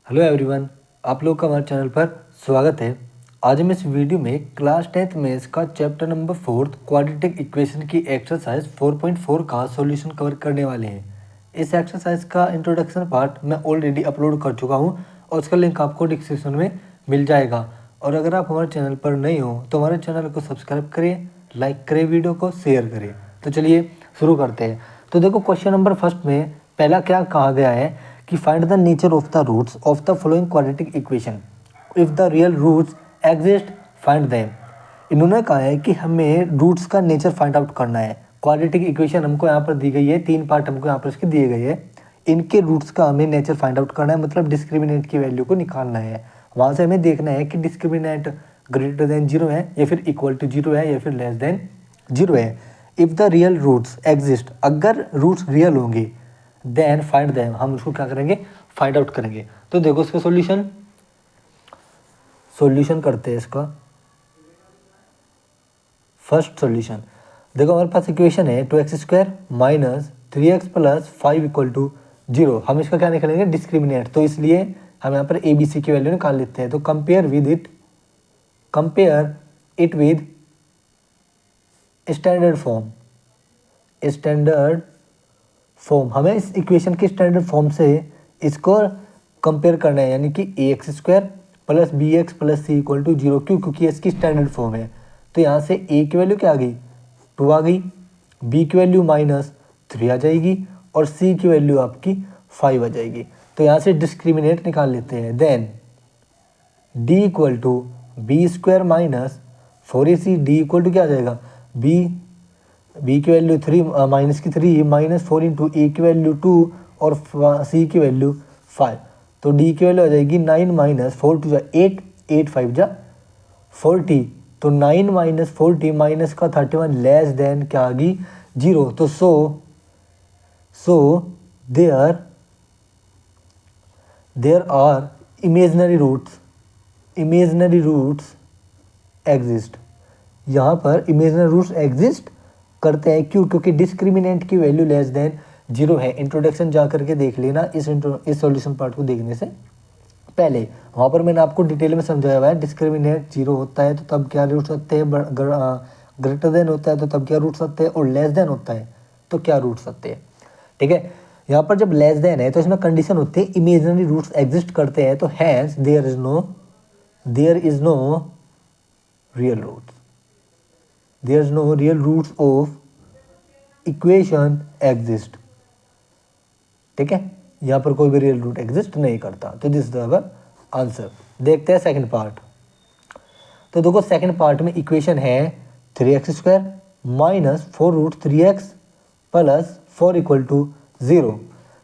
Hello everyone, आप लोग का हमारे चैनल पर स्वागत है। आज हम इस वीडियो में क्लास 10th मैथ्स का चैप्टर नंबर 4 क्वाड्रेटिक इक्वेशन की एक्सरसाइज 4.4 का सॉल्यूशन कवर करने वाले हैं। इस एक्सरसाइज का इंट्रोडक्शन पार्ट मैं ऑलरेडी अपलोड कर चुका हूं और उसका लिंक आपको डिस्क्रिप्शन में मिल जाएगा। और अगर आप हमारे चैनल पर नए हो तो हमारे चैनल को सब्सक्राइब करें, लाइक करें, वीडियो को शेयर करें। तो चलिए शुरू करते हैं। तो देखो, क्वेश्चन नंबर फर्स्ट में पहला क्या कहा गया है कि find the nature of the roots of the following quadratic equation, if the real roots exist find them. इन्होंने कहा है कि हमें रूट्स का नेचर फाइंड आउट करना है। क्वाड्रेटिक इक्वेशन हमको यहाँ पर दी गई है, 3 पार्ट हमको यहाँ पर इसके दिए गए हैं। इनके रूट्स का हमें नेचर फाइंड आउट करना है, मतलब डिस्क्रिमिनेंट की वैल्यू को निकालना है। वहाँ से हमें देखना है कि डिस्क्रिमिनेंट ग्रेटर देन 0 है या फिर इक्वल टू 0 है या फिर लेस देन 0 है। If the real roots exist, अगर रूट्स रियल होंगे देन फाइंड देम, हम उसको क्या करेंगे, फाइंड आउट करेंगे। तो देखो इसका सॉल्यूशन करते हैं इसका। फर्स्ट सॉल्यूशन देखो, हमारे पास इक्वेशन है 2x² minus 3x plus 5 equal to 0। हम इसका क्या निकालेंगे, डिस्क्रिमिनेंट। तो इसलिए हम यहाँ पर ए बी सी की वैल्यू निकाल लेते हैं। तो compare it with standard form. हमें इस इक्वेशन के स्टैंडर्ड फॉर्म से इसको कंपेयर करना है, यानी कि ax² plus bx plus c equal to 0। क्योंकि इसकी स्टैंडर्ड फॉर्म है। तो यहाँ से a की वैल्यू क्या आ गई, 2 आ गई, b की वैल्यू -3 आ जाएगी और c की वैल्यू आपकी 5 आ जाएगी। तो यहाँ से डिस्क्रिमिनेंट निकाल लेते हैं। Then d equal to b² minus 4ac, d equal to क्या आ जाएगा, b की वैल्यू 3 माइनस की 3 माइनस 4 इंटू ए की वैल्यू 2 और c की वैल्यू 5। तो d की वैल्यू आ जाएगी 9 माइनस 4 टू जा 8, 8 5 जा 40। तो 9 माइनस 40 माइनस का 31 लेस देन क्या आ गई, 0। तो so there are imaginary roots exist. यहाँ पर इमेजनरी रूट्स एग्जिस्ट करते हैं। क्यों? क्योंकि डिस्क्रिमिनेंट की वैल्यू लेस देन 0 है। इंट्रोडक्शन जा करके देख लेना इस सॉल्यूशन पार्ट को देखने से पहले। वहाँ पर मैंने आपको डिटेल में समझाया हुआ है, डिस्क्रिमिनेंट 0 होता है तो तब क्या रूट्स सकते हैं, ग्रेटर देन होता है तो तब क्या रूट्स सकते हैं, और लेस देन होता है तो क्या रूट्स सकते हैं। ठीक है, यहाँ पर जब लेस देन है तो इसमें कंडीशन होती है इमेजनरी रूट्स एग्जिस्ट करते हैं। तो hence there is no real roots, there is no real roots of equation exist. ठीक है, यहाँ पर कोई भी रियल रूट एग्जिस्ट नहीं करता। तो दिस इज अवर आंसर। देखते हैं सेकंड पार्ट। तो देखो, सेकंड पार्ट में इक्वेशन है 3x² minus 4√3x plus 4 equal to 0।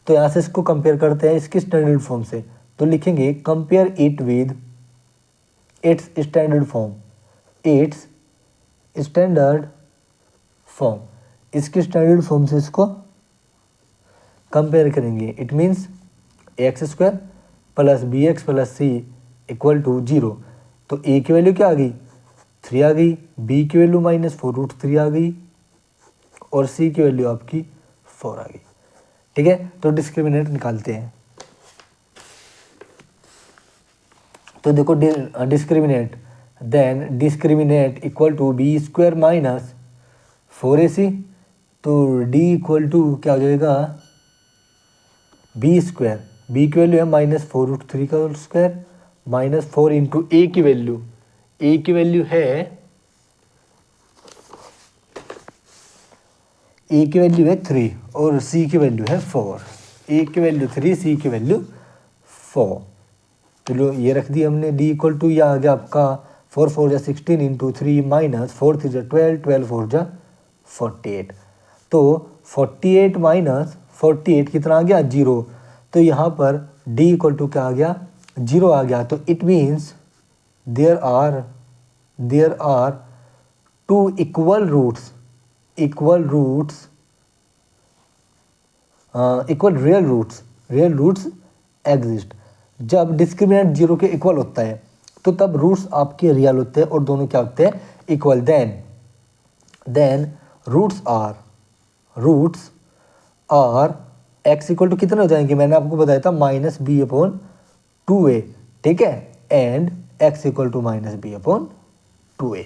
तो यहाँ से इसको कंपेयर करते हैं इसकी स्टैंडर्ड फॉर्म से। तो लिखेंगे compare it with its standard form. इसकी स्टैंडर्ड फॉर्म से इसको कंपेयर करेंगे। It means ax² plus bx plus c equal to 0। तो a की वैल्यू क्या आ गई, 3 आ गई, b की वैल्यू -4√3 आ गई और c की वैल्यू आपकी 4 आ गई। ठीक है, तो डिस्क्रिमिनेंट निकालते हैं। तो देखो discriminant, then discriminant equal to b² minus 4ac। तो d इक्वल टू क्या हो जाएगा, b², b की वैल्यू है -4√3 का स्क्वायर माइनस 4 इंटू a की वैल्यू है 3 और c की वैल्यू है 4। a की वैल्यू 3, c की वैल्यू 4। चलो ये रख दी हमने। d इक्वल टू यह आ गया आपका 4 4 जा 16 इंटू 3 माइनस 4 3 जा 12, 12 4 जा 48। तो 48 माइनस 48 कितना आ गया, 0। तो यहाँ पर d इक्वल टू क्या आ गया, 0 आ गया। तो it means there are two equal real roots exist. जब डिस्क्रिमिनेंट 0 के इक्वल होता है तो तब रूट्स आपके रियल होते हैं और दोनों क्या होते हैं, equal. Then roots are x equal to कितने हो जाएंगे, मैंने आपको बताया था -b/2। 2a, ठीक है, and x equal to minus b upon 2a,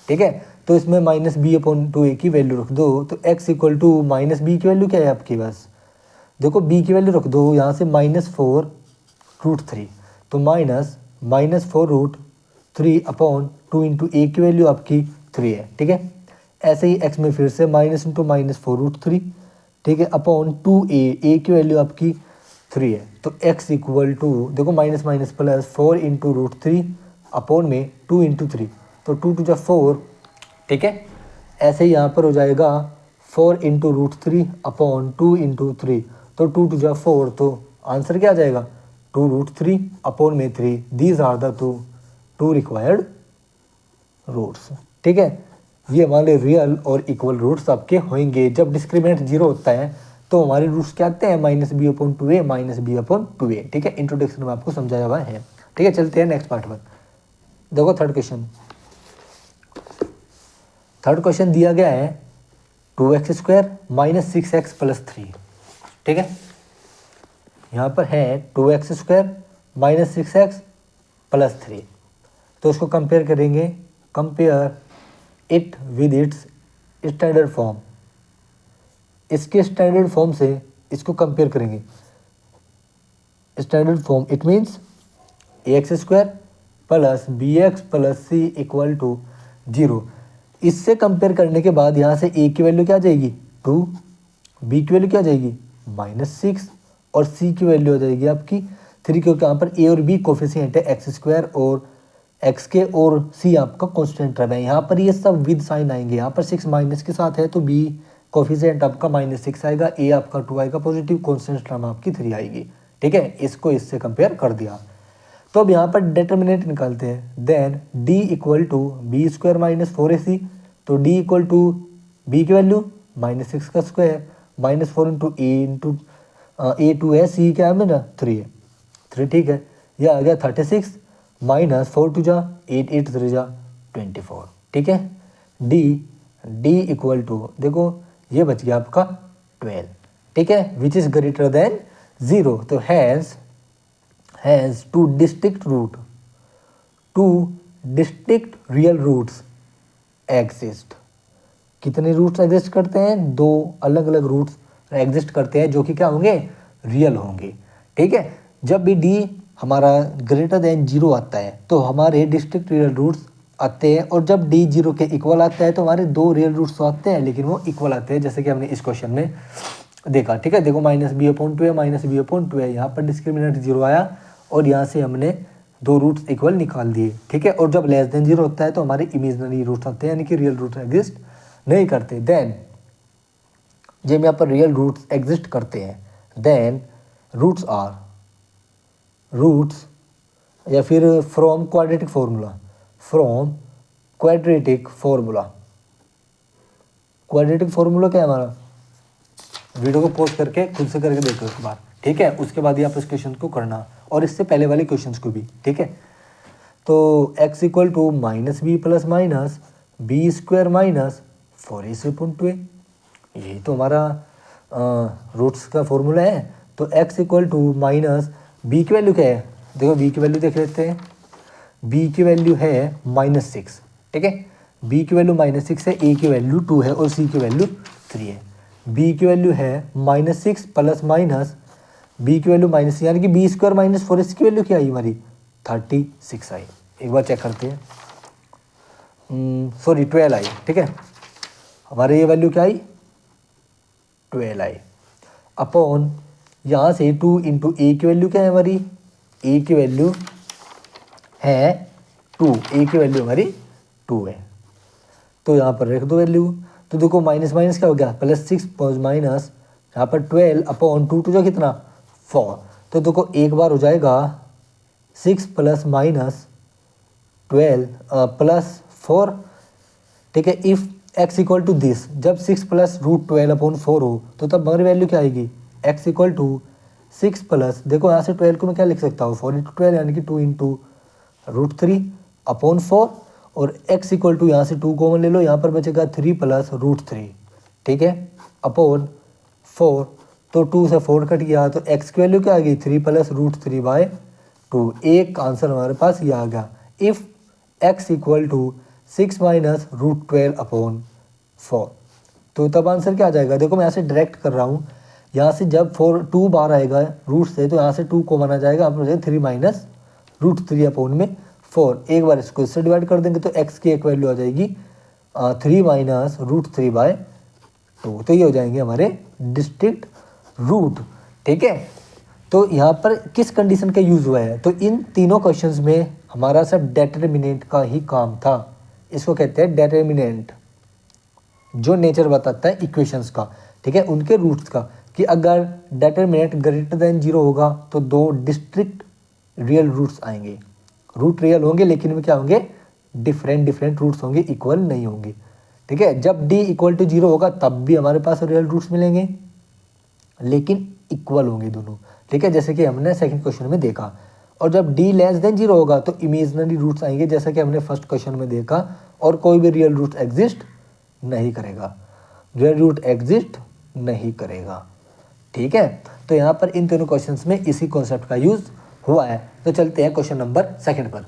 ठीक है। तो इसमें माइनस बी अपॉन 2a की वैल्यू रख दो, तो x equal to minus b की वैल्यू क्या है आपके पास, देखो b की वैल्यू रख दो यहाँ से -4√3, तो -4√3 अपॉन 2 इंटू ए की वैल्यू आपकी 3 है, ठीक है। ऐसे ही x में फिर से माइनस इंटू -4√3, ठीक है, अपॉन 2a, a की वैल्यू आपकी 3 है, तो x इक्वल टू देखो minus minus plus 4 into √3 upon में 2 इंटू 3, तो 2 टू जा 4, ठीक है। ऐसे ही यहाँ पर हो जाएगा 4 इंटू √3 अपॉन 2 इंटू 3, तो 2 टू जा 4, तो आंसर क्या आ जाएगा 2√3 अपॉन में 3, these are the two required roots, ठीक है। ये हमारे रियल और इक्वल रूट्स आपके होंगे। जब डिस्क्रिमिनेंट 0 होता है तो हमारे रूट्स क्या आते हैं, -b/2a -b/2a, ठीक है। इंट्रोडक्शन में आपको समझाया हुआ है, ठीक है। चलते हैं नेक्स्ट पार्ट पर। देखो थर्ड क्वेश्चन दिया गया है 2x² - 6x + 3, ठीक है। यहाँ पर है 2x² - 6x + 3, तो इसको कंपेयर करेंगे, compare it with its standard form, इसके स्टैंडर्ड फॉर्म से इसको कंपेयर करेंगे। Standard form it means ax² + bx + c = 0। इससे कंपेयर करने के बाद यहाँ से a की वैल्यू क्या आ जाएगी 2, b की वैल्यू क्या आ जाएगी -6 और c की वैल्यू आ जाएगी आपकी 3, क्योंकि यहाँ पर a और b कोफिशिएंट है x² और x के और c आपका कॉन्स्टेंट टर्म है। यहाँ पर ये सब विद साइन आएंगे, यहाँ पर 6 माइनस के साथ है तो b कोफिशिएंट आपका -6 आएगा, a आपका 2 आएगा पॉजिटिव, कॉन्स्टेंट टर्म आपकी 3 आएगी, ठीक है। इसको इससे कंपेयर कर दिया। तो अब यहाँ पर डिटर्मिनेंट निकालते हैं। Then d equal to b² - 4ac, तो d इक्वल टू b की वैल्यू -6 का स्क्वायर -4 इंटू a 2 है, c क्या है मेरा 3 है, 3, ठीक है। यह आ गया 36 -4 टू जा 8, 8 3 जा 24, ठीक है। d इक्वल टू देखो ये बच गया आपका 12, ठीक है, विच इज ग्रेटर देन 0। तो has two distinct real roots exist. कितने रूट्स एग्जिस्ट करते हैं, 2 अलग अलग रूट्स एग्जिस्ट करते हैं जो कि क्या होंगे, रियल होंगे, ठीक है। जब भी d हमारा ग्रेटर देन 0 आता है तो हमारे डिस्टिंक्ट रियल रूट्स आते हैं, और जब d 0 के इक्वल आता है तो हमारे 2 रियल रूट्स तो आते हैं लेकिन वो इक्वल आते हैं, जैसे कि हमने इस क्वेश्चन में देखा, ठीक है। देखो -b/2 है, यहाँ पर डिस्क्रिमिनेंट 0 आया और यहाँ से हमने 2 रूट्स इक्वल निकाल दिए, ठीक है। और जब लेस देन 0 होता है तो हमारे इमेजिनरी रूट्स आते हैं, यानी कि रियल रूट एग्जिस्ट नहीं करते। देन जब यहाँ पर रियल रूट्स एग्जिस्ट करते हैं, देन रूट्स या फिर फ्रॉम क्वाड्रेटिक फार्मूला क्या है हमारा, वीडियो को पॉज करके खुद से करके देखो एक बार, ठीक है। उसके बाद ही आप इस क्वेश्चन को करना और इससे पहले वाले क्वेश्चंस को भी, ठीक है। तो x equal to -b + -b² - 4ac/2a, यही तो हमारा रूट्स का फॉर्मूला है। तो x इक्वल टू -b की वैल्यू क्या है, देखो b की वैल्यू देख लेते हैं। b की वैल्यू है -6, ठीक है। b की वैल्यू -6 है, a की वैल्यू 2 है और c की वैल्यू 3 है। b की वैल्यू है -6 प्लस माइनस b की वैल्यू माइनस, यानी कि b² - 4ac की वैल्यू क्या आई हमारी 36 आई। एक बार चेक करते हैं, सॉरी 12 आई, ठीक है। हमारे ये वैल्यू क्या आई 12 आई अपॉन यहाँ से 2 इंटू a की वैल्यू क्या है हमारी, a की वैल्यू है 2, a की वैल्यू हमारी 2 है, तो यहाँ पर रख दो वैल्यू। तो देखो माइनस माइनस क्या हो गया +6 माइनस यहाँ पर 12 अपॉन 2 टू जो कितना 4, तो देखो एक बार हो जाएगा 6 + -12 +4, ठीक है। If x equal to this, जब 6 + √12/4 हो तो तब हमारी वैल्यू क्या आएगी, x इक्वल टू 6 प्लस, देखो यहाँ से 12 को मैं क्या लिख सकता हूँ 4 × 12 यानी कि 2 × √3/4, और x इक्वल टू यहाँ से 2 कॉमन ले लो, यहाँ पर बचेगा 3 + √3, ठीक है, अपॉन 4, तो 2 से 4 कट गया तो x की वैल्यू क्या आ गई 3 + √3/4, 2। एक आंसर हमारे पास ये आ गया। If x equal to 6 minus root 12 upon 4, तो तब आंसर क्या आ जाएगा? देखो मैं यहाँ से डायरेक्ट कर रहा हूँ, यहाँ से जब 2 बार आएगा रूट से तो यहाँ से 2 को माना जाएगा, आप 3 माइनस रूट 3 अपॉन में 4। एक बार इसको इससे डिवाइड कर देंगे तो x की एक वैल्यू आ जाएगी 3 माइनस रूट 3 बाय 2, तो ये हो जाएंगे हमारे डिस्ट्रिक्ट रूट। ठीक है, तो यहाँ पर किस कंडीशन का यूज़ हुआ है? तो इन तीनों क्वेश्चंस में हमारा सब डेटर्मिनेंट का ही काम था। इसको कहते हैं डेटर्मिनेंट, जो नेचर बताता है इक्वेशंस का। ठीक है, उनके रूट्स का, कि अगर डेटर्मिनेंट ग्रेटर देन 0 होगा तो 2 डिस्ट्रिक्ट रियल रूट्स आएंगे। रूट रियल होंगे लेकिन वे क्या होंगे? डिफरेंट रूट्स होंगे, इक्वल नहीं होंगे। ठीक है, जब d इक्वल टू 0 होगा तब भी हमारे पास रियल रूट्स मिलेंगे लेकिन इक्वल होंगे दोनों। ठीक है, जैसे कि हमने सेकंड क्वेश्चन में देखा। और जब d लेस देन 0 होगा तो इमेजिनरी रूट्स आएंगे, जैसा कि हमने फर्स्ट क्वेश्चन में देखा, और कोई भी रियल रूट एग्जिस्ट नहीं करेगा, रियल रूट एग्जिस्ट नहीं करेगा। ठीक है, तो यहाँ पर इन तीनों क्वेश्चंस में इसी कॉन्सेप्ट का यूज हुआ है। तो चलते हैं क्वेश्चन नंबर सेकंड पर।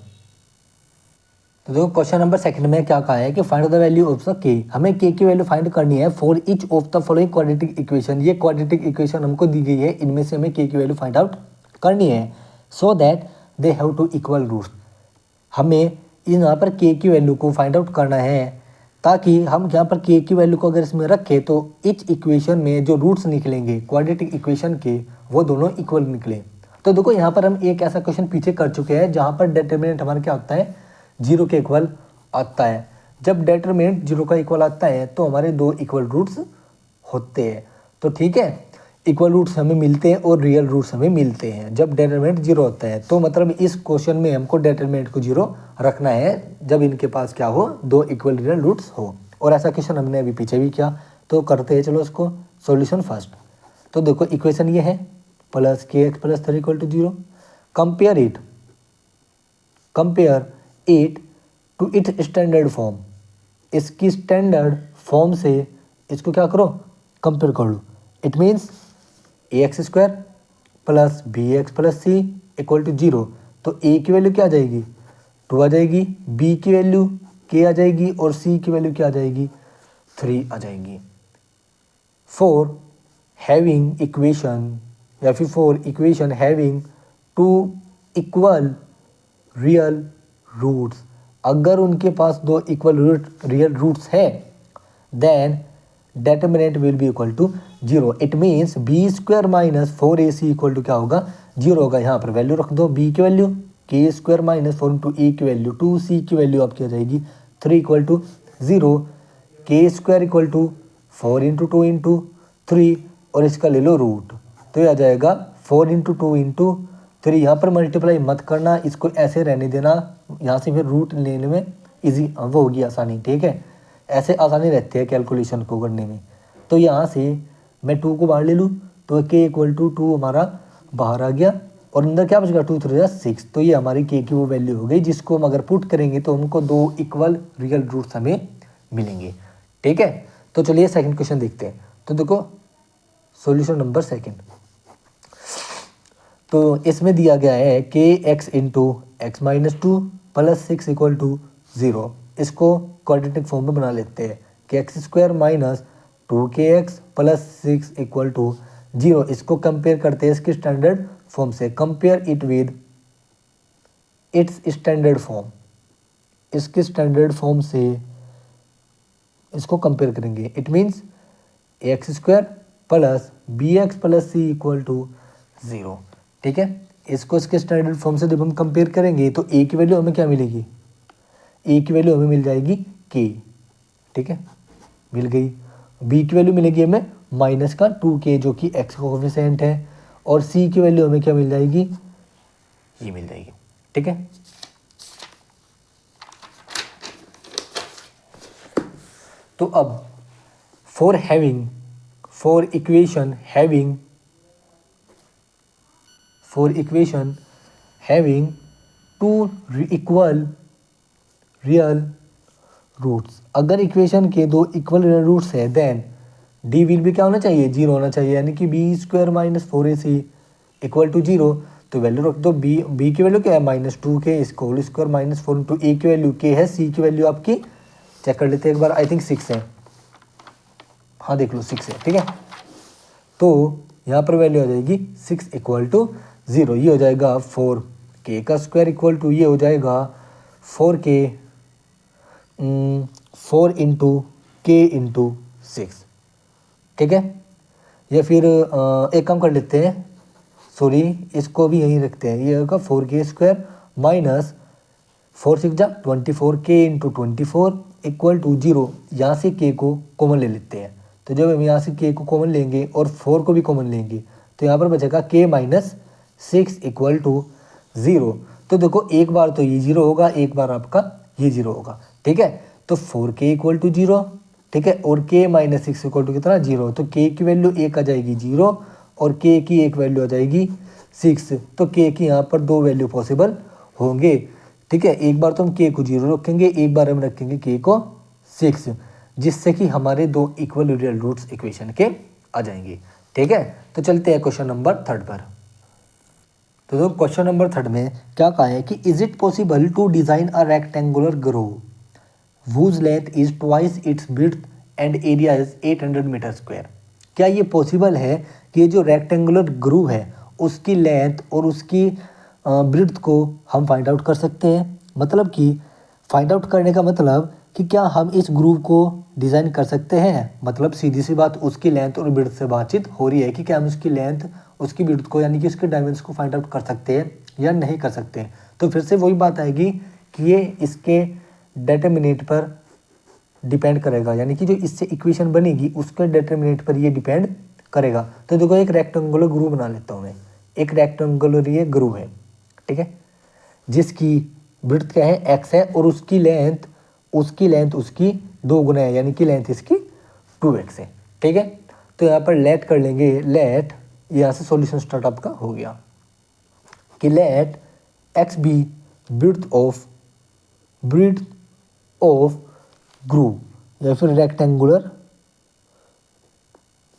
तो देखो क्वेश्चन नंबर सेकंड में क्या कहा है कि find the value of the के। हमें के की वैल्यू फाइंड करनी है for each of the following quadratic equation. ये क्वाड्रेटिक इक्वेशन हमको दी गई है, इनमें से हमें के की वैल्यू फाइंड आउट करनी है, so that they have two equal roots. हमें यहाँ पर के की वैल्यू को फाइंड आउट करना है ताकि हम यहाँ पर के की वैल्यू को अगर इसमें रखें तो इच इक्वेशन में जो रूट्स निकलेंगे क्वाड्रेटिक इक्वेशन के वो दोनों इक्वल निकले। तो देखो यहाँ पर हम एक ऐसा क्वेश्चन पीछे कर चुके हैं जहाँ पर डिटरमिनेंट हमारा क्या होता है? 0 के इक्वल आता है। जब डिटरमिनेंट 0 का इक्वल आता है तो हमारे 2 इक्वल रूट्स होते हैं। तो ठीक है, इक्वल रूट्स हमें मिलते हैं और रियल रूट्स हमें मिलते हैं जब डिटरमिनेंट 0 होता है। तो मतलब इस क्वेश्चन में हमको डिटरमिनेंट को 0 रखना है जब इनके पास क्या हो? 2 इक्वल रियल रूट्स हो। और ऐसा क्वेश्चन हमने अभी पीछे भी किया, तो करते हैं। चलो इसको सॉल्यूशन फर्स्ट। तो देखो इक्वेशन ये है प्लस के x plus 3 equal to 0। Compare it to it standard form. इसकी स्टैंडर्ड फॉर्म से इसको क्या करो? कंपेयर कर लो। It means ax square plus b x plus c equal to 0। तो a की वैल्यू क्या आ जाएगी? 2 आ जाएगी, b की वैल्यू k आ जाएगी और c की वैल्यू क्या आ जाएगी? 3 आ जाएगी। फॉर हैविंग इक्वेशन या फिर for equation having 2 equal real roots, अगर उनके पास 2 इक्वल रियल रूट्स है then determinant will be equal to 0। It means b square minus 4ac equal to क्या होगा? 0 होगा। यहाँ पर वैल्यू रख दो, b की वैल्यू के स्क्वायर माइनस 4 इंटू ए की वैल्यू 2c की वैल्यू आपकी आ जाएगी 3 इक्वल टू 0। के square equal to 4 into 2 into 3 और इसका ले लो रूट, तो ये आ जाएगा 4 इंटू 2 इंटू 3। यहाँ पर मल्टीप्लाई मत करना, इसको ऐसे रहने देना, यहाँ से फिर रूट लेने में इजी वो होगी आसानी। ठीक है, ऐसे आसानी रहती है कैलकुलेशन को करने में। तो यहाँ से मैं 2 को बाहर ले लूँ तो k इक्वल टू 2 हमारा बाहर आ गया और अंदर क्या बचेगा? 2 3 6। तो ये हमारी k की वो वैल्यू हो गई जिसको हम अगर पुट करेंगे तो हमको 2 इक्वल रियल रूट्स हमें मिलेंगे। ठीक है, तो चलिए सेकंड क्वेश्चन देखते हैं। तो देखो सॉल्यूशन नंबर सेकंड, तो इसमें दिया गया है के x into x minus 2 plus 6 equal to 0। इसको क्वाड्रेटिक फॉर्म में बना लेते हैं कि x square minus 2kx plus 6 equal to 0। इसको कंपेयर करते हैं इसके स्टैंडर्ड फॉर्म से। Compare it with its standard form, इसके स्टैंडर्ड फॉर्म से इसको कंपेयर करेंगे। It means x square plus b x plus c equal to 0। ठीक है, इसको इसके स्टैंडर्ड फॉर्म से जब हम कंपेयर करेंगे तो a की वैल्यू हमें क्या मिलेगी? a की वैल्यू हमें मिल जाएगी k। ठीक है, मिल गई। b की वैल्यू मिलेगी हमें माइनस का 2k जो कि x का कोफिशिएंट है, और c की वैल्यू हमें क्या मिल जाएगी? ये मिल जाएगी। ठीक है, तो अब for equation having 2 equal real roots, अगर इक्वेशन के 2 इक्वल रियल रूट्स है देन डी विल भी क्या होना चाहिए? 0 होना चाहिए, यानी कि b square minus 4ac equal to 0। तो वैल्यू रख दो। बी की वैल्यू क्या है -2k, इसको होल स्क्वायर -4 इंटू ए की वैल्यू k है, सी की वैल्यू आपकी चेक कर लेते हैं एक बार, आई थिंक 6 है, हाँ देख लो 6 है, ठीक है। तो यहाँ पर वैल्यू आ जाएगी 6 इक्वल टू 0, ये हो जाएगा 4k का स्क्वायर इक्वल टू ये हो जाएगा 4k 4 इंटू के इंटू 6, ठीक है। या फिर एक काम कर लेते हैं, सॉरी इसको भी यहीं रखते हैं, ये होगा 4k स्क्वायर माइनस 4 6 जा 24k इंटू 24 इक्वल टू 0। यहाँ से k को कॉमन ले लेते हैं, तो जब हम यहाँ से k को कॉमन लेंगे और 4 को भी कॉमन लेंगे तो यहाँ पर बचेगा k माइनस 6 इक्वल टू 0। तो देखो एक बार तो ये 0 होगा, एक बार आपका ये 0 होगा, ठीक है। तो 4k इक्वल टू 0, ठीक है, और k माइनस 6 इक्वल टू कितना 0, तो k की वैल्यू 1 आ जाएगी 0 और k की एक वैल्यू आ जाएगी 6। तो k की यहाँ पर 2 वैल्यू पॉसिबल होंगे, ठीक है। एक बार तो हम k को 0 रखेंगे, एक बार हम रखेंगे k को 6, जिससे कि हमारे 2 इक्वल रियल रूट्स इक्वेशन के आ जाएंगे, ठीक है। तो चलते हैं क्वेश्चन नंबर 3 पर। तो क्वेश्चन नंबर 3 में क्या कहा है कि is it possible to design a rectangular grove whose length is twice its width and area is 800 metre square. क्या ये पॉसिबल है कि ये जो रेक्टेंगुलर ग्रूव है उसकी लेंथ और उसकी ब्रिड्थ को हम फाइंड आउट कर सकते हैं। मतलब कि फाइंड आउट करने का मतलब कि क्या हम इस ग्रूव को डिज़ाइन कर सकते हैं, मतलब सीधी सी बात उसकी लेंथ और ब्रिड्थ से बातचीत हो रही है कि क्या हम उसकी लेंथ उसकी ब्रिड्थ को यानी कि उसके डायमेंशन को फाइंड आउट कर सकते हैं या नहीं कर सकते हैं। तो फिर से वही बात आएगी कि ये इसके डिटरमिनेंट पर डिपेंड करेगा, यानी कि जो इससे इक्वेशन बनेगी उसके डिटरमिनेंट पर ये डिपेंड करेगा। तो देखो एक रेक्टेंगुलर ग्रूव बना लेता हूँ मैं, एक रेक्टेंगुलर ये ग्रूव है, ठीक है, जिसकी विड्थ क्या है x है और उसकी लेंथ उसकी 2 गुना है, यानी कि लेंथ इसकी 2x है, ठीक है। तो यहाँ पर लेट कर लेंगे, लेट यहाँ से सॉल्यूशन स्टार्ट आपका हो गया कि let x be width of groove या फिर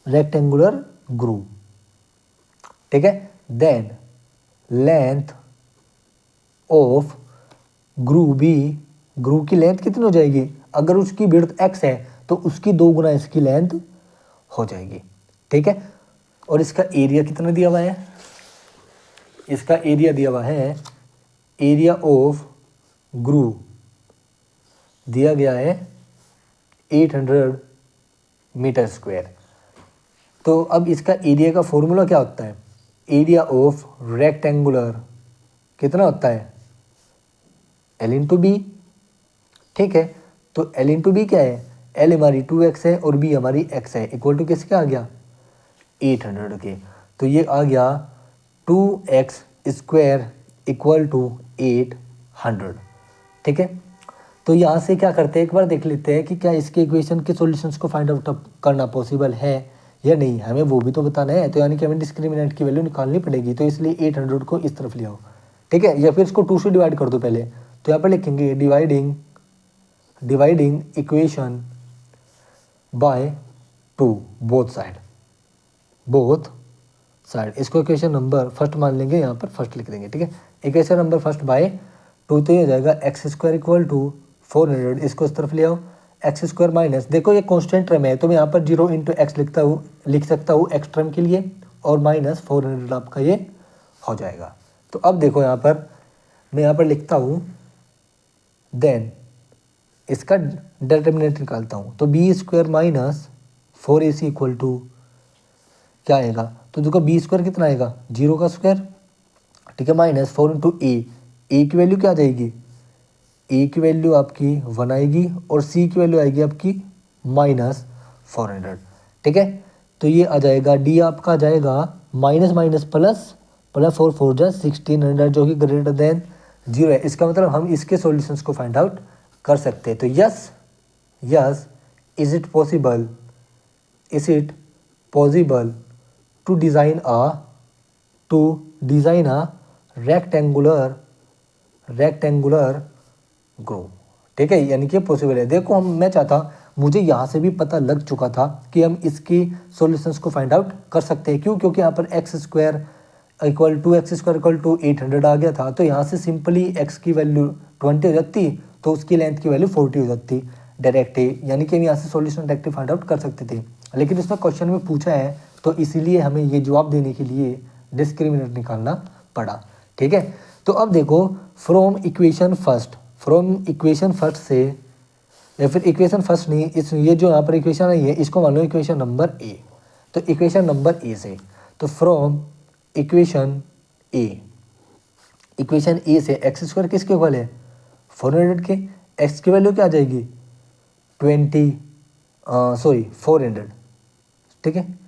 रेक्टेंगुलर ग्रूव, ठीक है। Then length of groove be, groove की लेंथ कितनी हो जाएगी, अगर उसकी विड्थ x है तो उसकी 2 गुना इसकी लेंथ हो जाएगी, ठीक है। और इसका एरिया कितना दिया हुआ है, इसका एरिया दिया हुआ है, एरिया ऑफ ग्रूव दिया गया है 800 मीटर स्क्वायर। तो अब इसका एरिया का फॉर्मूला क्या होता है, एरिया ऑफ रेक्टेंगुलर कितना होता है L इंटू बी, ठीक है। तो L इंटू बी क्या है, L हमारी 2x है और B हमारी x है, इक्वल टू किसके आ गया 800 के। तो ये आ गया 2x स्क्वायर इक्वल टू 800, ठीक है। तो यहाँ से क्या करते हैं, एक बार देख लेते हैं कि क्या इसके इक्वेशन के सॉल्यूशंस को फाइंड आउट करना पॉसिबल है या नहीं, हमें वो भी तो बताना है। तो यानी कि हमें डिस्क्रिमिनेंट की वैल्यू निकालनी पड़ेगी, तो इसलिए 800 को इस तरफ ले आओ, ठीक है, या फिर इसको 2 से डिवाइड कर दो पहले। तो यहाँ पर लिखेंगे dividing equation by 2 both side, इसको इक्वेशन नंबर फर्स्ट मान लेंगे, यहाँ पर फर्स्ट लिख देंगे, ठीक है। इक्वेशन नंबर फर्स्ट बाय 2, तो ये हो जाएगा एक्स स्क्वायर इक्वल टू 400, इसको इस तरफ ले आओ, एक्स स्क्वायर माइनस, देखो ये कॉन्स्टेंट टर्म है तो मैं यहाँ पर 0 इंटू एक्स लिख सकता हूँ एक्स टर्म के लिए, और माइनस 400 आपका ये हो जाएगा। तो अब देखो यहाँ पर मैं यहाँ पर लिखता हूँ, देन इसका डिटरमिनेंट निकालता हूँ, तो b square minus 4ac equal to क्या आएगा, तो देखो बी स्क्वायर कितना आएगा 0 का स्क्वायर, ठीक है, माइनस 4 इंटू ए की वैल्यू क्या आ जाएगी, ए की वैल्यू आपकी 1 आएगी और सी की वैल्यू आएगी आपकी माइनस 400, ठीक है। तो ये आ जाएगा डी आपका आ जाएगा माइनस माइनस प्लस 4 जा 1600 जो कि ग्रेटर देन 0 है। इसका मतलब हम इसके सॉल्यूशंस को फाइंड आउट कर सकते हैं। तो yes is it possible to design a rectangular groove, ठीक है, यानी कि पॉसिबल है। देखो मुझे यहाँ से भी पता लग चुका था कि हम इसकी सॉल्यूशंस को फाइंड आउट कर सकते हैं। क्यों, क्योंकि यहाँ पर x square equal to x square equal to 800 आ गया था, तो यहाँ से सिंपली एक्स की वैल्यू 20 हो जाती, तो उसकी लेंथ की वैल्यू 40 हो जाती डायरेक्ट ही, यानी कि हम यहाँ से सॉल्यूशन डायरेक्टली फाइंड आउट कर सकते थे। लेकिन इसमें क्वेश्चन में पूछा है तो इसीलिए हमें ये जवाब देने के लिए डिस्क्रिमिनेंट निकालना पड़ा। ठीक है, तो अब देखो फ्रॉम इक्वेशन फर्स्ट से, या फिर इक्वेशन फर्स्ट नहीं, इस ये जो यहाँ पर इक्वेशन है ये, इसको मान लो इक्वेशन नंबर ए। तो इक्वेशन नंबर ए से, तो फ्रॉम इक्वेशन ए से एक्स स्क्वायर किसके इक्वल है 400 के, एक्स की वैल्यू क्या आ जाएगी 400। ठीक है,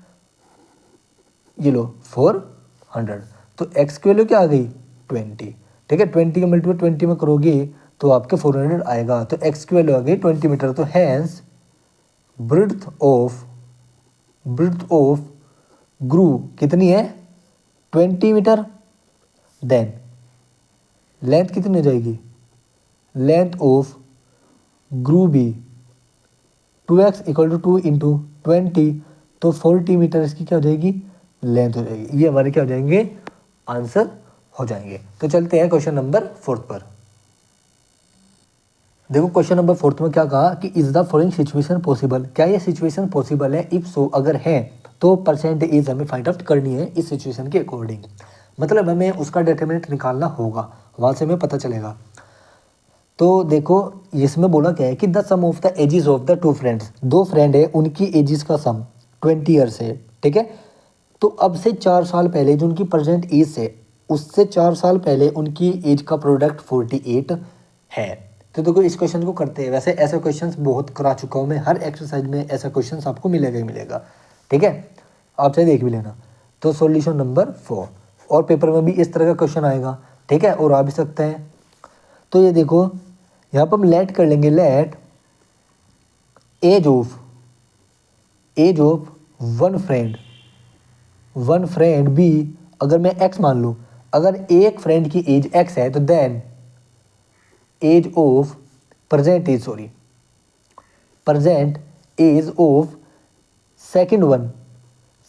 ये लो 400, तो एक्स की वैल्यू क्या आ गई 20। ठीक है, 20 का मल्टीप्लाई 20 में करोगे तो आपके 400 आएगा, तो एक्स की वैल्यू आ गई 20 मीटर। तो हैंस ब्रिड्थ ऑफ ग्रू कितनी है 20 मीटर। देन लेंथ कितनी हो जाएगी, लेंथ ऑफ ग्रू भी 2x इक्वल टू 2 इंटू 20, तो 40 मीटर इसकी क्या हो जाएगी लेंथ हो जाएगी। ये हमारे क्या हो जाएंगे आंसर हो जाएंगे। तो चलते हैं क्वेश्चन नंबर 4 पर। देखो क्वेश्चन नंबर 4 में क्या कहा कि is the following situation possible, क्या ये सिचुएशन पॉसिबल है, इफ सो अगर है तो परसेंटेज हमें फाइंड आउट करनी है इस सिचुएशन के अकॉर्डिंग, मतलब हमें उसका डिटरमिनेंट निकालना होगा, वहाँ से हमें पता चलेगा। तो देखो इसमें बोला क्या है कि the sum of the ages of the two friends, दो फ्रेंड है उनकी एजेस का सम 20 ईयर्स है। ठीक है, तो अब से 4 साल पहले जो उनकी प्रेजेंट एज है उससे 4 साल पहले उनकी एज का प्रोडक्ट 48 है। तो देखो इस क्वेश्चन को करते हैं, वैसे ऐसे क्वेश्चंस बहुत करा चुका हूँ मैं, हर एक्सरसाइज में ऐसा क्वेश्चंस आपको मिलेगा ही मिलेगा। ठीक है, आप चाहे देख भी लेना। तो सॉल्यूशन नंबर 4, और पेपर में भी इस तरह का क्वेश्चन आएगा। ठीक है, और आ भी सकता है। तो ये देखो यहाँ पर हम लेट कर लेंगे, let age of one friend be, अगर मैं x मान लूँ, अगर एक फ्रेंड की एज x है तो then age of present age of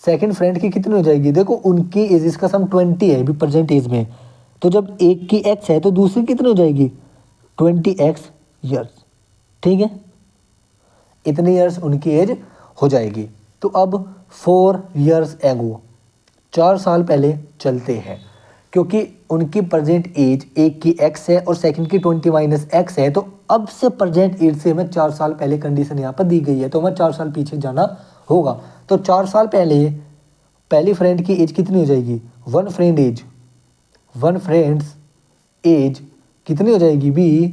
second friend की कितनी हो जाएगी, देखो उनकी एज का सम 20 है अभी प्रेजेंट एज में, तो जब एक की x है तो दूसरी कितनी हो जाएगी 20x ईयर्स। ठीक है, इतने ईयर्स उनकी एज हो जाएगी। तो अब 4 ईयर्स एगो, 4 साल पहले चलते हैं, क्योंकि उनकी प्रेजेंट एज एक की x है और सेकंड की 20 - x है, तो अब से प्रेजेंट एज से हमें 4 साल पहले कंडीशन यहाँ पर दी गई है, तो हमें 4 साल पीछे जाना होगा। तो 4 साल पहले पहली फ्रेंड की एज कितनी हो जाएगी, वन फ्रेंड्स एज कितनी हो जाएगी बी,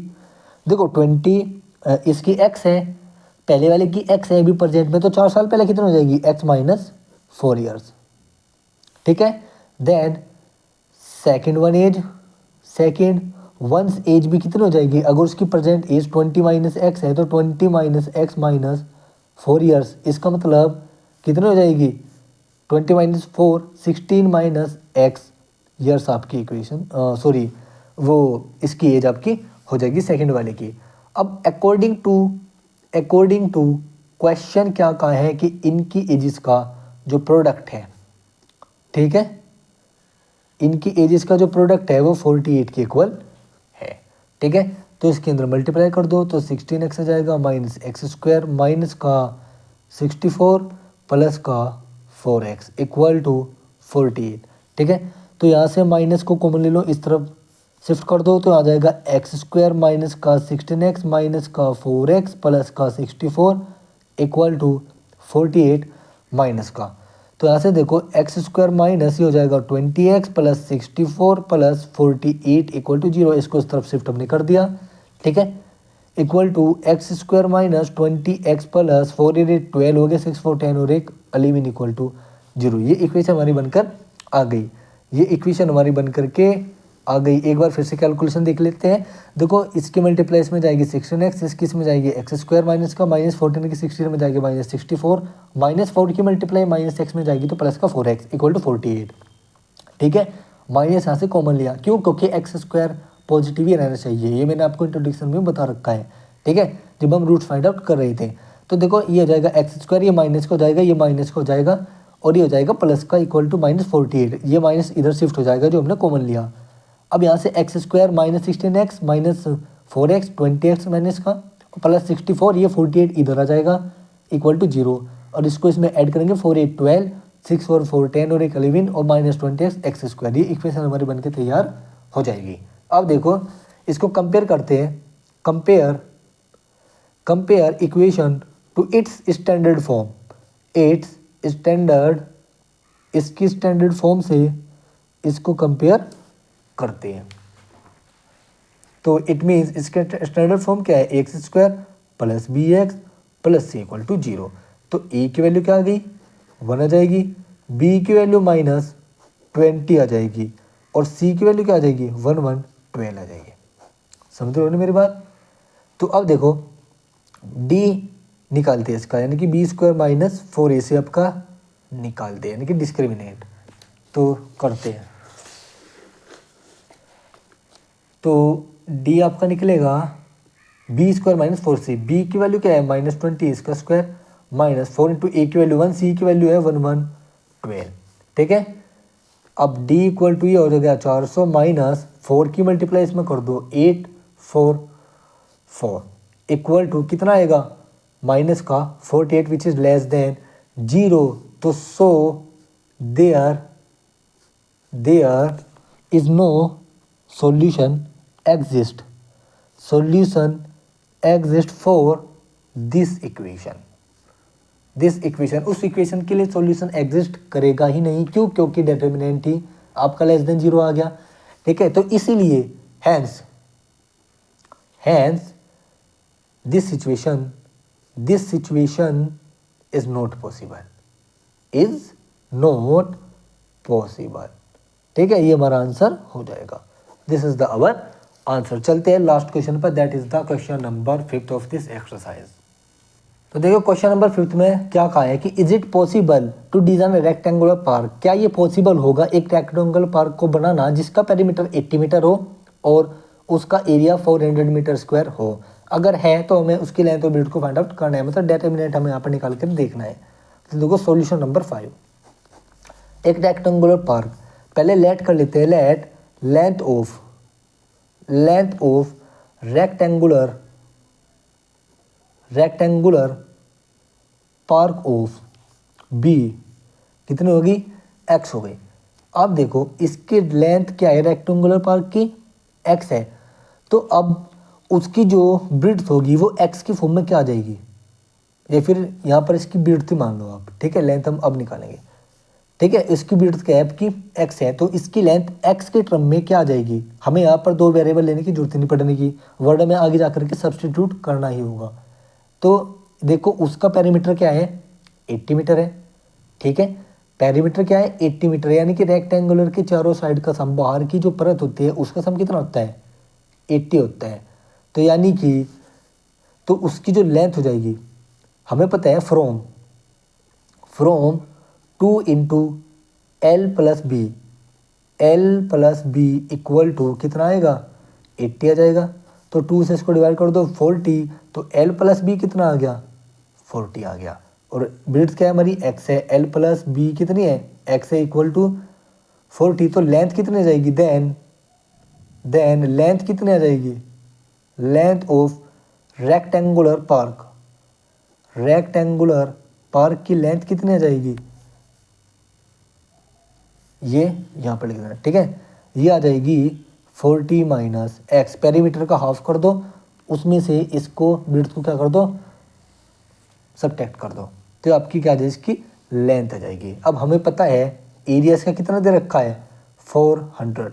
देखो 20 इसकी x है, पहले वाले की x है अभी प्रेजेंट में, तो 4 साल पहले कितनी हो जाएगी x - 4 ईयर्स। ठीक है, देन सेकंड वंस एज भी कितनी हो जाएगी, अगर उसकी प्रेजेंट एज 20 - x है तो 20 - x - 4 ईयर्स, इसका मतलब कितनी हो जाएगी 20 - 4 16 - x ईयर्स आपकी इक्वेशन वो इसकी एज आपकी हो जाएगी सेकंड वाले की। अब अकॉर्डिंग टू क्वेश्चन क्या कहा है कि इनकी एजेस का जो प्रोडक्ट है, ठीक है, इनकी एजेस का जो प्रोडक्ट है वो 48 के इक्वल है। ठीक है, तो इसके अंदर मल्टीप्लाई कर दो तो 16x आ जाएगा माइनस एक्स स्क्वायर माइनस का 64 प्लस का 4x इक्वल टू 48। ठीक है, तो यहाँ से माइनस को कॉमन ले लो, इस तरफ शिफ्ट कर दो तो आ जाएगा एक्स स्क्वायर माइनस का 16x माइनस का 4x प्लस का 64 इक्वल टू 48 माइनस का, तो यहाँ से देखो एक्स स्क्वायर माइनस ये हो जाएगा 20x plus 64 plus 48 equal to 0, इसको इस तरफ शिफ्ट हमने कर दिया। ठीक है, equal to x square minus 20x plus 48 12 हो गया 6 4 10 और 1 11 इक्वल टू 0। ये इक्वेशन हमारी बनकर आ गई, ये इक्वेशन हमारी बनकर के आ गई। एक बार फिर से कैलकुलेशन देख लेते हैं। देखो इसके मल्टीप्लाई में जाएगी 16x, इसकी इसमें जाएगी एक्स स्क्वायर माइनस का माइनस 14 की 16 में जाएगी माइनस 64 माइनस 4 की मल्टीप्लाई माइनस x में जाएगी तो प्लस का 4x इक्वल टू 48। ठीक है, माइनस यहाँ से कॉमन लिया, क्यों, क्योंकि एक्स स्क्वायर पॉजिटिव ही रहना चाहिए, ये मैंने आपको इंट्रोडक्शन में बता रखा है। ठीक है, जब हम रूट फाइंड आउट कर रहे थे, तो देखो ये हो जाएगा एक्स स्क्वायर, ये माइनस को जाएगा, ये माइनस को जाएगा और ये हो जाएगा प्लस का इक्वल टू -48, ये माइनस इधर शिफ्ट हो जाएगा जो हमने कॉमन लिया। अब यहाँ से x square -16x -4x 20x minus का प्लस 64, ये 48 इधर आ जाएगा इक्वल टू 0, और इसको इसमें ऐड करेंगे 4 8 12, 6 और 4 10 और एक 11 और -20x एक्स स्क्वायर, ये इक्वेशन हमारी बनके तैयार हो जाएगी। अब देखो इसको कंपेयर करते हैं, compare equation to its standard form, इसकी स्टैंडर्ड फॉर्म से इसको कंपेयर करते हैं। तो इट मीन्स इसका स्टैंडर्ड फॉर्म क्या है, x square plus b x plus c equal to 0। तो ए की वैल्यू क्या आ गई, 1 आ जाएगी, बी की वैल्यू -20 आ जाएगी, और सी की वैल्यू क्या आ जाएगी 1 1 12 आ जाएगी। समझ रहे हो ना मेरी बात। तो अब देखो डी निकालते हैं इसका, यानी कि बी स्क्वायर -4 ए से आपका निकालते हैं, यानी कि डिस्क्रिमिनेट। तो करते हैं, तो डी आपका निकलेगा बी स्क्वायर -4 सी, बी की वैल्यू क्या है -20 इसका स्क्वायर -4 इंटू ए की वैल्यू 1, सी की वैल्यू है 1 1 12, ठीक है। अब डी इक्वल टू ये हो गया 400 -4 की मल्टीप्लाई इसमें कर दो 844 इक्वल टू कितना आएगा माइनस का 48 विच इज लेस देन 0। तो so there is no solution exist for this equation। उस इक्वेशन के लिए सॉल्यूशन एग्जिस्ट करेगा ही नहीं, क्यों, क्योंकि डिटर्मिनेंट ही आपका लेस देन 0 आ गया, ठीक है। तो इसीलिए hence this situation is not possible, ठीक है। ये हमारा आंसर हो जाएगा, this is the our answer. चलते हैं लास्ट क्वेश्चन पर, that is the question number 5 of this exercise. तो देखो क्वेश्चन नंबर 5 में क्या कहा है कि is it possible to design rectangular park, क्या ये पॉसिबल होगा एक रेक्टेंगुलर पार्क को बनाना जिसका पेरीमीटर 80 मीटर हो और उसका एरिया 400 मीटर स्क्वायर हो। अगर है तो हमें उसकी लेंथ और ब्रेड्थ को फाइंड आउट करना है, मतलब डिटरमिनेंट हमें यहाँ पर निकाल कर देखना है। तो देखो सॉल्यूशन नंबर 5, एक रेक्टेंगुलर पार्क, पहले लेट कर लेते हैं, let length of rectangular park of be कितनी होगी, एक्स हो गई। अब देखो इसकी लेंथ क्या है रेक्टेंगुलर पार्क की, एक्स है, तो अब उसकी जो ब्रेड्थ होगी वो एक्स की फॉर्म में क्या आ जाएगी, या फिर यहाँ पर इसकी ब्रेड्थ ही मान लो आप, ठीक है। लेंथ हम अब निकालेंगे, ठीक है। इसकी ब्रेड्थ क्या है आपकी एक्स है, तो इसकी लेंथ एक्स के टर्म में क्या आ जाएगी, हमें यहाँ पर 2 वेरिएबल लेने की जरूरत नहीं पड़ने की, वर्ड में आगे जाकर के सब्सटीट्यूट करना ही होगा। तो देखो उसका पेरीमीटर क्या है 80 मीटर है, ठीक है। पेरीमीटर क्या है 80 मीटर, यानी कि रेक्टेंगुलर के चारों साइड का सम, बाहर की जो परत होती है उसका सम कितना होता है 80 होता है। तो यानी कि तो उसकी जो लेंथ हो जाएगी, हमें पता है from 2 into l plus b equal to कितना आएगा 80 आ जाएगा। तो 2 से इसको डिवाइड कर दो 40, तो एल प्लस बी कितना आ गया 40 आ गया। और ब्रेड्थ क्या है हमारी एक्स है, एल प्लस बी कितनी है एक्स है इक्वल टू 40, तो लेंथ कितनी आ जाएगी देन लेंथ कितनी आ जाएगी, लेंथ ऑफ रेक्टेंगुलर पार्क की लेंथ कितनी आ जाएगी, ये यहाँ पर लिख देना, ठीक है। ये आ जाएगी 40 माइनस एक्स, पेरीमीटर का हाफ कर दो, उसमें से इसको ब्रेड्थ को क्या कर दो सब्ट्रैक्ट कर दो, तो आपकी क्या आ जाएगी इसकी लेंथ आ जाएगी। अब हमें पता है एरिया इसका कितना दे रखा है 400,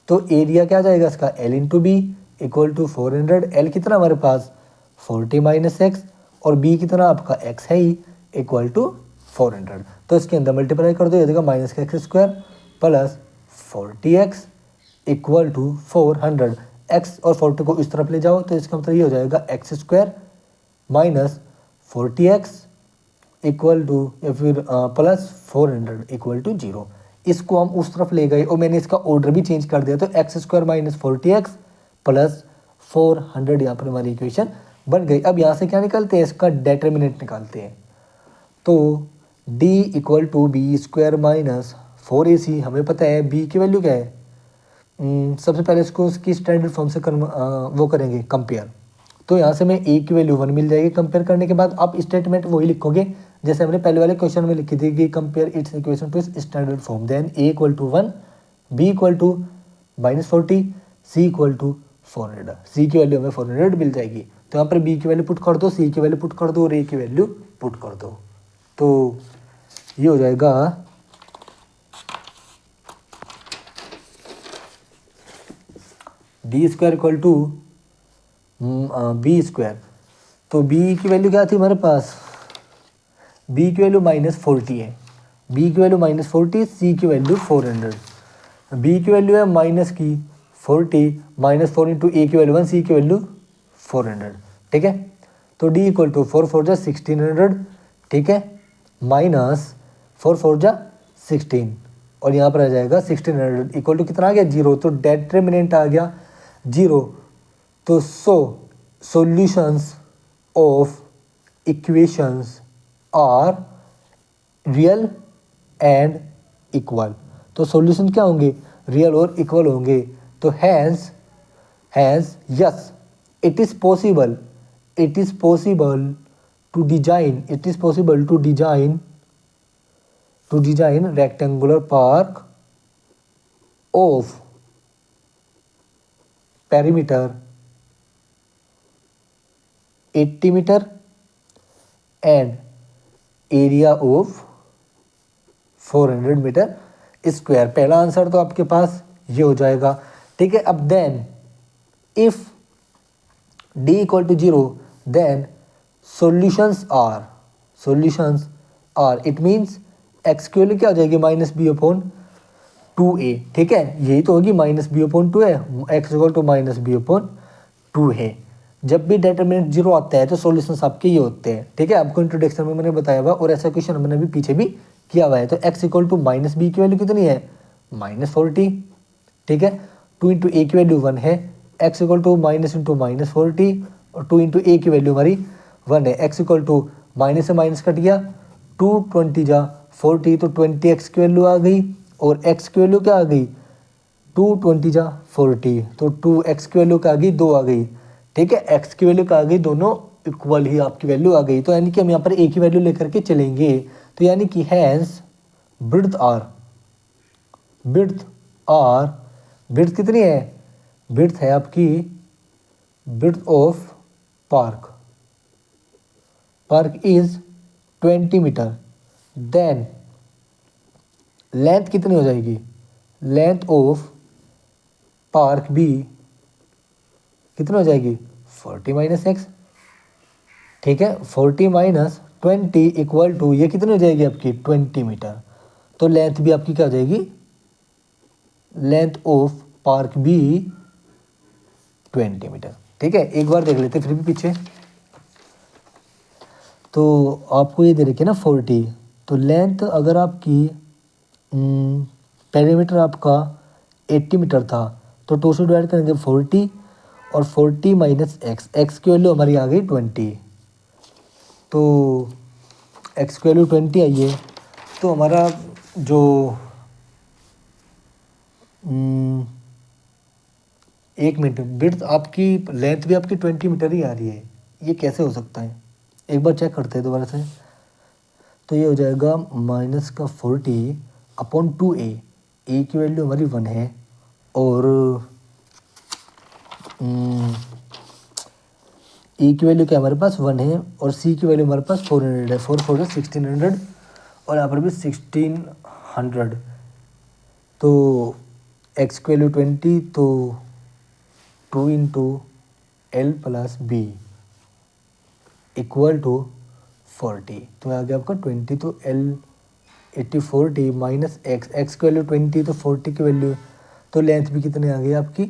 तो एरिया क्या आ जाएगा इसका l into b equal to 400, l कितना हमारे पास 40 माइनस एक्स और बी कितना आपका एक्स है ही इक्वल टू 400, तो इसके अंदर मल्टीप्लाई कर दो, ये देगा माइनस का x square plus 40x equal to 400, x और 40 को इस तरफ ले जाओ तो इसका मतलब ये हो जाएगा x square minus 40x equal to या फिर प्लस 400 इक्वल टू 0। इसको हम उस तरफ ले गए और मैंने इसका ऑर्डर भी चेंज कर दिया, तो x square minus 40x plus 400 यहाँ पर हमारी इक्वेशन बन गई। अब यहाँ से क्या निकालते हैं इसका डिटरमिनेंट निकालते हैं। तो D equal to b square minus 4ac। हमें पता है बी की वैल्यू क्या है। सबसे पहले इसको उसकी स्टैंडर्ड फॉर्म से वो करेंगे कंपेयर। तो यहाँ से मैं ए की वैल्यू 1 मिल जाएगी। कंपेयर करने के बाद आप स्टेटमेंट वही लिखोगे जैसे हमने पहले वाले क्वेश्चन में लिखी थी कि compare it's equation to its standard form. Then A equal to 1, B equal to -40, C equal to 400। सी की वैल्यू हमें 400 मिल जाएगी। तो यहाँ पर बी की वैल्यू पुट कर दो, सी की वैल्यू पुट कर दो और ए की वैल्यू पुट कर दो। तो ये हो जाएगा D square equal to b square. तो बी की वैल्यू क्या थी हमारे पास, बी की वैल्यू -40 है, बी की वैल्यू -40, सी की वैल्यू 400। बी की वैल्यू है -40 -4 इंटू ए की वैल्यू 1, सी की वैल्यू 400। ठीक है, तो डी इक्वल टू 4 4 जा 1600। ठीक है, माइनस 4 4 जा 16 और यहाँ पर आ जाएगा 1600 इक्वल टू कितना आ गया 0। तो डेटर्मिनेंट आ गया 0। तो solutions of equations are real and equal. तो सॉल्यूशन क्या होंगे, रियल और इक्वल होंगे। तो hence yes it is possible to design rectangular park of perimeter 80 metre and area of 400 metre square. पहला आंसर तो आपके पास ये हो जाएगा। ठीक है, अब then if d equal to 0 then solutions are it means x की वैल्यू क्या हो जाएगी -b/2a। ठीक है, यही तो होगी -b/2 है, x इक्वल टू -b/2 है। जब भी डिटरमिनेंट 0 आता है तो सॉल्यूशंस आपके ये होते हैं। ठीक है, आपको इंट्रोडक्शन में मैंने बताया हुआ और ऐसा क्वेश्चन मैंने अभी पीछे भी किया हुआ है। तो x इक्वल टू -b की वैल्यू कितनी है -40। ठीक है, 2 इंटू ए की वैल्यू 1 है, x इक्वल टू -40 और 2 इंटू ए की वैल्यू हमारी 1 है। x इक्वल टू माइनस से माइनस कट गया, 2 20 जा 40 तो 20x की वैल्यू आ गई और x की वैल्यू क्या आ गई 2 20 जा 40 तो 2x की वैल्यू क्या आ गई 2 आ गई। ठीक है, x की वैल्यू क्या आ गई, दोनों इक्वल ही आपकी वैल्यू आ गई। तो यानी कि हम यहाँ पर a की वैल्यू लेकर के चलेंगे। तो यानी कि हैंस ब्रिड्थ कितनी है, ब्रिड्थ है आपकी, breadth of park is 20 metre. Then length कितनी हो जाएगी, लेंथ ऑफ पार्क बी कितनी हो जाएगी 40 - x। ठीक है, 40 - 20 इक्वल टू ये कितनी हो जाएगी आपकी 20 मीटर। तो लेंथ भी आपकी क्या हो जाएगी, length of park be 20 metre. ठीक है, एक बार देख लेते फिर भी पीछे। तो आपको ये दे रखी है ना 40, तो लेंथ अगर आपकी पेरीमीटर आपका 80 मीटर था तो 2 से डिवाइड करेंगे 40 और 40 - x की वैल्यू हमारी आ गई 20। तो x की वैल्यू 20 आई है। तो हमारा जो एक मिनट, विड्थ आपकी लेंथ भी आपकी 20 मीटर ही आ रही है, ये कैसे हो सकता है, एक बार चेक करते हैं दोबारा से। तो ये हो जाएगा -40/2a, ए की वैल्यू हमारी 1 है और ए की वैल्यू क्या हमारे पास 1 है और सी की वैल्यू हमारे पास 400 है। 4 4 1600 और यहाँ पर भी 1600। तो x की वैल्यू 20 तो 2 into l plus b equal to 40। तो आ गया आपका 20 तो एल 40 माइनस एक्स की वैल्यू 20 तो 40 की वैल्यू, तो लेंथ भी कितनी आ गई आपकी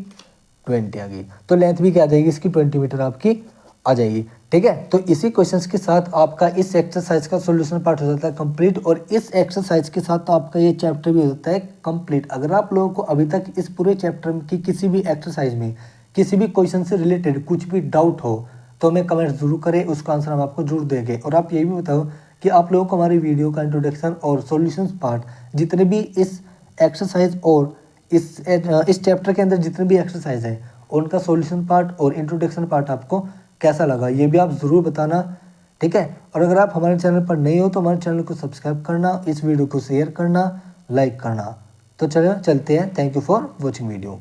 20 आ गई। तो लेंथ भी क्या आ जाएगी इसकी 20 मीटर आपकी आ जाएगी। ठीक है, तो इसी क्वेश्चंस के साथ आपका इस एक्सरसाइज का सॉल्यूशन पार्ट हो जाता है कंप्लीट और इस एक्सरसाइज के साथ आपका ये चैप्टर भी हो जाता है कंप्लीट। अगर आप लोगों को अभी तक इस पूरे चैप्टर की किसी भी एक्सरसाइज में किसी भी क्वेश्चन से रिलेटेड कुछ भी डाउट हो तो हमें कमेंट जरूर करें, उसका आंसर हम आपको जरूर देंगे। और आप ये भी बताओ कि आप लोगों को हमारी वीडियो का इंट्रोडक्शन और सॉल्यूशंस पार्ट जितने भी इस एक्सरसाइज और इस चैप्टर के अंदर जितने भी एक्सरसाइज है उनका सॉल्यूशन पार्ट और इंट्रोडक्शन पार्ट आपको कैसा लगा ये भी आप ज़रूर बताना, ठीक है। और अगर आप हमारे चैनल पर नए हो तो हमारे चैनल को सब्सक्राइब करना, इस वीडियो को शेयर करना, लाइक करना। तो चलो चलते हैं। Thank you for watching video.